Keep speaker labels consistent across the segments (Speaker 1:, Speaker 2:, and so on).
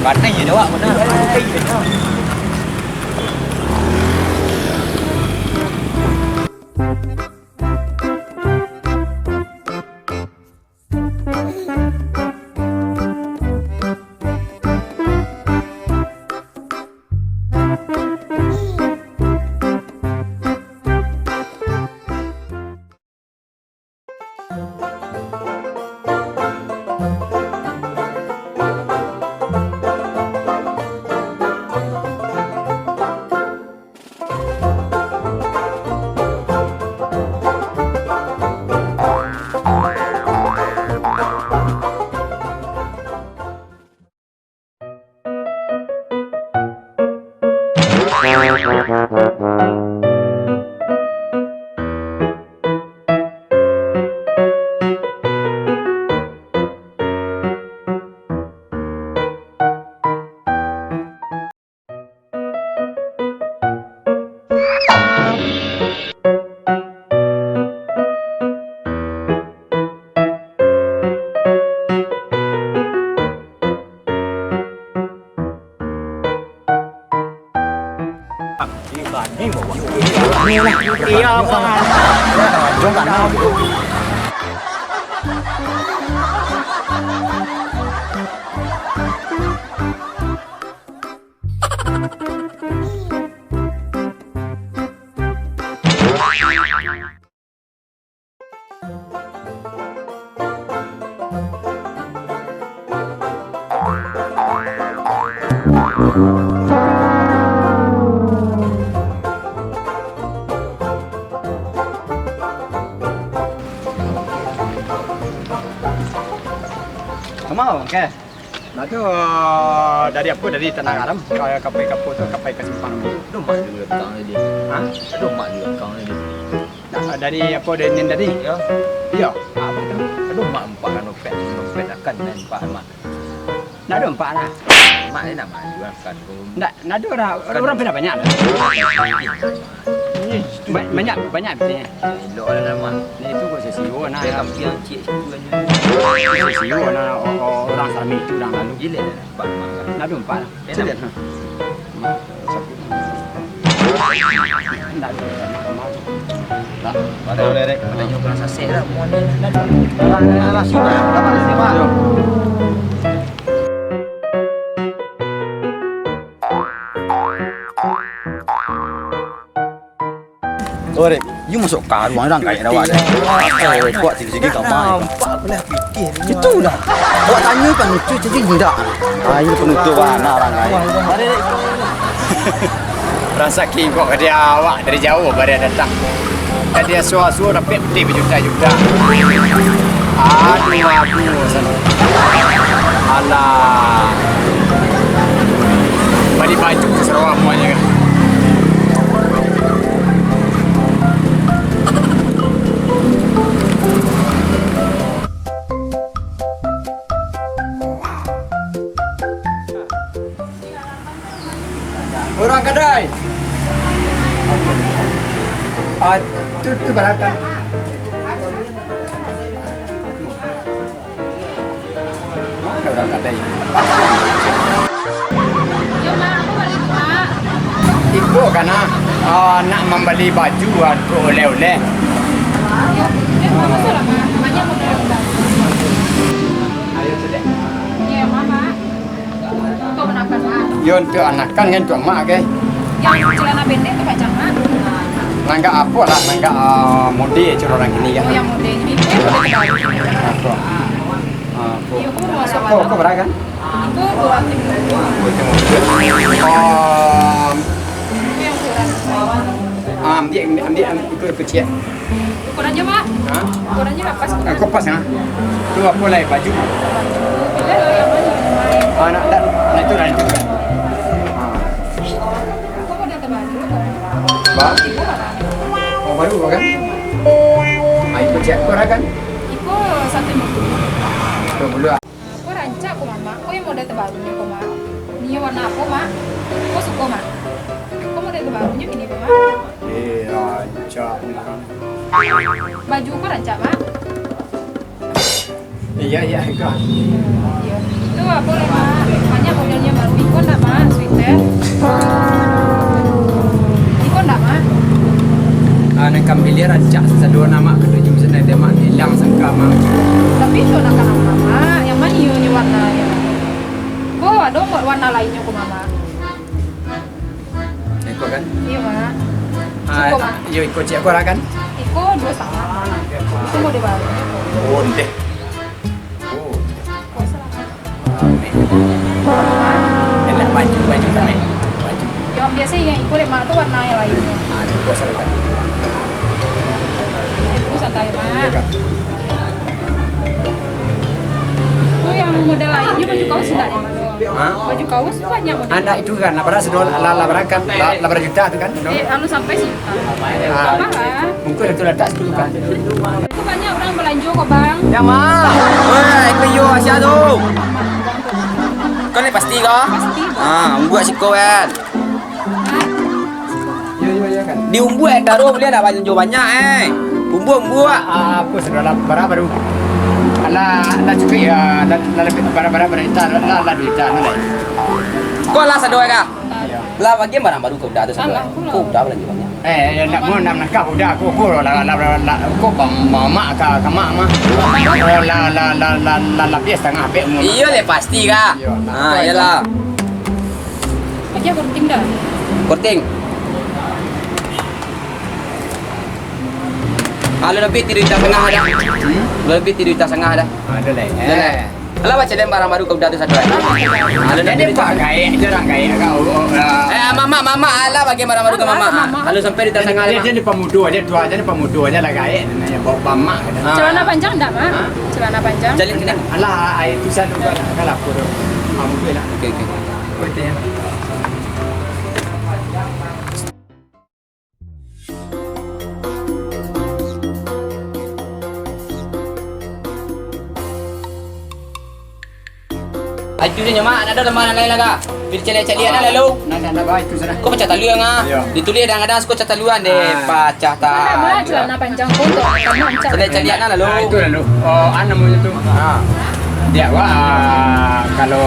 Speaker 1: Pandai je dia awak benar. Pandai je dia. Ini bawa. Iya, Bang. Jom tanam. Mau ke? Nah tu dari apa dari Tanah Aram kayak kapai kapu tu kapai ke Simpang.
Speaker 2: Rumah juga kang dia.
Speaker 1: Ha?
Speaker 2: Rumah juga kang dia.
Speaker 1: Nah, dari apa dari nen tadi?
Speaker 2: Ya.
Speaker 1: Ya.
Speaker 2: Apa tu? Rumah empat kan opet akan dan empat mak.
Speaker 1: Nak ada empat lah.
Speaker 2: Mak ni nama juga kan.
Speaker 1: Nak ada orang pindah banyak lah. Banyak betulnya.
Speaker 2: Elok lah nama.
Speaker 1: Ni tu kau sesiu nak.
Speaker 2: Dia kampiang cik situ kan.
Speaker 1: Sesiu nak orang Sarmi tu orang lalu.
Speaker 2: Gila lah empat mak.
Speaker 1: Nak ada empat lah.
Speaker 2: Cepat.
Speaker 1: Nak ada.
Speaker 2: Tak. Pada boleh dek. Pada nyoba sasek lah muan ni.
Speaker 1: Lah sini. Dapat sini Pak.
Speaker 3: Ore, you masuk karuang orang kaya rawat. Kuat sikit-sikit kau main.
Speaker 2: Nampak aku lah fikir.
Speaker 3: Itulah. Awak tanya kan lucu jadi tidak. Ayo penutup mana orang kaya.
Speaker 2: Mari dek.
Speaker 1: Rasa kingkok ke dia awak dari jauh baru datang. Dan dia suara-suara dapat peti berjuta-juta. Aduh sana. Alah. Balik baju ke Sarawak semuanya kan. Orang kedai. Tu berapa? Orang kedai. Ibu kan nak membeli baju untuk oleh-oleh. Ayo sudah. Yo untuk anak kan untuk mak ke.
Speaker 4: Yang celana pendek tu panjang mak.
Speaker 1: Nangga apa lah, nangga mode cara orang ini kan.
Speaker 4: Oh yang mode ini boleh terbalik.
Speaker 1: Apa?
Speaker 4: Iya, aku masuk
Speaker 1: Kau berapa kan?
Speaker 4: Itu buat tim.
Speaker 1: Ambil ikut kecil.
Speaker 4: Ukurannya mak?
Speaker 1: Ha?
Speaker 4: Ukurannya apa sih?
Speaker 1: Kau pas ha? Tu apa lah baju?
Speaker 4: Pilih lo yang mana?
Speaker 1: Nak itu dah itu.
Speaker 4: Aku model terbalik.
Speaker 1: Ba?
Speaker 4: Ibu apa?
Speaker 1: Oh baru kau kan? Ikut cek kau kan?
Speaker 4: Ibu 150.
Speaker 1: Tu dulu.
Speaker 4: Aku rancak aku mama. Aku yang model terbarunya kok mak. Ini warna apa mak? Aku suka mak. Aku model terbarunya ini kok mak.
Speaker 1: Rancak.
Speaker 4: Baju aku rancak mak.
Speaker 1: Iya iya itu.
Speaker 4: Iya. Itu boleh mak. Banyak modelnya baru. Iko enggak mak? Sweater. Iko enggak mak?
Speaker 1: Anak kambilir aja sedua nama kedua jam sana dia mak hilang sangka mak.
Speaker 4: Tapi itu nak kan mama. Yang mana ini warnanya? Kok ada warna lainnya kok mama?
Speaker 1: Iko kan?
Speaker 4: Iya mak. Suko mak.
Speaker 1: Yo iko cik aku kan?
Speaker 4: Iko 2,5 mak. Itu model baru.
Speaker 1: Oh deh. Oh.
Speaker 4: Kok salah?
Speaker 1: Enak baju kan nih. Baju.
Speaker 4: Yang biasa yang Iko deh mak tuh warna yang lainnya.
Speaker 1: Ada gua salah kan.
Speaker 4: Itu santai mak.
Speaker 1: Iya kan?
Speaker 4: Itu yang model lainnya baju kaos enggak ya mak?
Speaker 1: Hah?
Speaker 4: Baju kaos banyak model.
Speaker 1: Anda itu kan labara sedol labarakan labara juta tu kan?
Speaker 4: Anu sampai sih.
Speaker 1: Ah,
Speaker 4: Apa lah?
Speaker 1: mungkin itu letak sepuluh kan?
Speaker 4: Itu banyak orang belanja kok bang.
Speaker 3: Ya mah. Oi, aku yo asia tu. Kau ni pasti kau?
Speaker 4: Pasti.
Speaker 3: Buat siko kan.
Speaker 1: Iya kan.
Speaker 3: Di umbu baru beli ada banyak Umbu.
Speaker 1: Apa sedol labara baru? Ala juga ya, lebih barang-barang berita, ala berita nilai.
Speaker 3: Kau lah sedoi kah? Lah bagi barang baru kau dah tu sedoi.
Speaker 4: Alah, pula.
Speaker 3: Kau dah belanja banyak.
Speaker 1: Nak mau nak kau dah aku kau mama ke mak mah. Lebih setengah pe.
Speaker 3: Iya le pasti kah? Iyalah.
Speaker 4: Aja penting dah.
Speaker 3: Korting. Kalau lebih tidur tak setengah dah. Lebih tidur tak setengah dah.
Speaker 1: Ada le.
Speaker 3: Alah baca dem barang baru kau dah tu sedoi. Kalau
Speaker 1: Jadi pak gaya, jarang gaya kau.
Speaker 3: mama alah bagi barang baru ke mama. Kalau sampai di tak setengah dah.
Speaker 1: Jadi pemuda aja tua aja pemuda aja lah gaya. Yang bawa mama.
Speaker 4: Celana panjang enggak mak? Celana panjang.
Speaker 3: Jalin sini.
Speaker 1: Alah air tu saya lupa kalau aku kamu bilang.
Speaker 3: Okey.
Speaker 1: Betul ya.
Speaker 3: Aju dia nyamak ada lemah lain laga. Pilih celi-celi ana lalu.
Speaker 1: Nak baik tu sana.
Speaker 3: Kau pecah taluan ah.
Speaker 1: Ya.
Speaker 3: Ditulis kadang-kadang kau pecah taluan deh. Pecah
Speaker 4: Mana mak
Speaker 3: taluan.
Speaker 4: celana panjang pun tu. Kamu ancam.
Speaker 3: Celi-celi ana lalu.
Speaker 1: Itu lalu. Oh, anak namanya tu. Dia kalau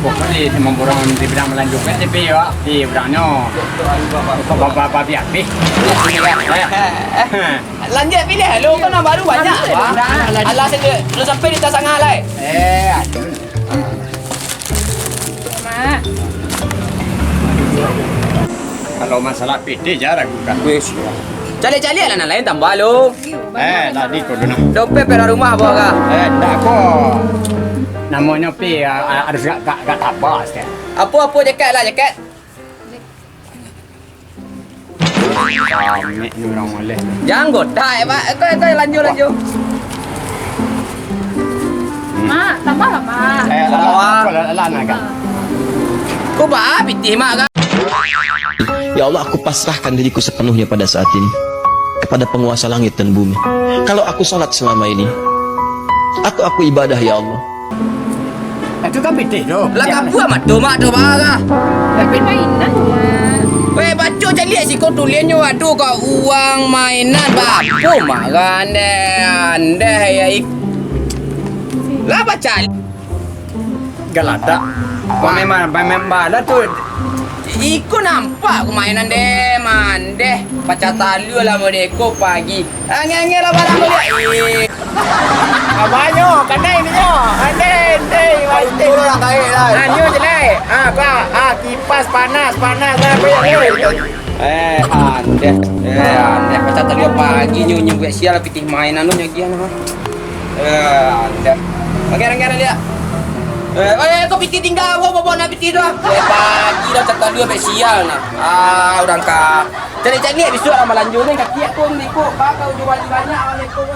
Speaker 1: pokoknya memborong di bidang melanjutkan tapi di bidangnya bapak biar pi.
Speaker 3: Lanjut pilih lalu kau nak baru banyak. Alah sedek. Lu sampai di tas sangat lah.
Speaker 1: Ada.
Speaker 4: Mak.
Speaker 1: Kalau masalah PT jarang bukan.
Speaker 3: Wis. Cali-cali lah lain tambah lu.
Speaker 1: Tadi kau dulu.
Speaker 3: Dompet pera rumah bawa kah?
Speaker 1: Tak kau. Namanya pi harus gak tabas kan.
Speaker 3: Apa-apa jaket lah jaket.
Speaker 1: Kami ni orang boleh.
Speaker 3: Jangan godak pak. Kau lanjut.
Speaker 4: Mak, tambah lah mak.
Speaker 1: Lah nak kan.
Speaker 3: Kau bah pitih mak kah?
Speaker 5: Ya Allah, aku pasrahkan diriku sepenuhnya pada saat ini kepada penguasa langit dan bumi. Kalau aku sholat selama ini, aku ibadah ya Allah.
Speaker 1: Itu kan PT tu.
Speaker 3: Lah kapu amat tu mak tu bah kah?
Speaker 4: Tapi mainan mak.
Speaker 3: Weh baca cali si kau tulisannya aduh kau uang mainan bapu mak ande ya ik. Lah baca.
Speaker 1: Galada. Memang lah tu.
Speaker 3: Iku nampak aku mainan deh mandeh baca talu lah mereka pagi. Angin lah barang boleh.
Speaker 1: Abanyo, kanai ni nyo. Andai,
Speaker 3: Turun orang kaya lah.
Speaker 1: Nyo jelai. Kipas panas lah.
Speaker 3: Ande baca talu pagi nyu buat sial pitih mainan lu nyagian ha. Ande. Pangeran dia. Kau piti tinggal bawa nak piti tu. Pagi dah cakap dua sampai sial nak. Orang kak. Cari-cari habis tu orang melanjut ni kaki aku ni kok. Bakal jual banyak orang ni kok.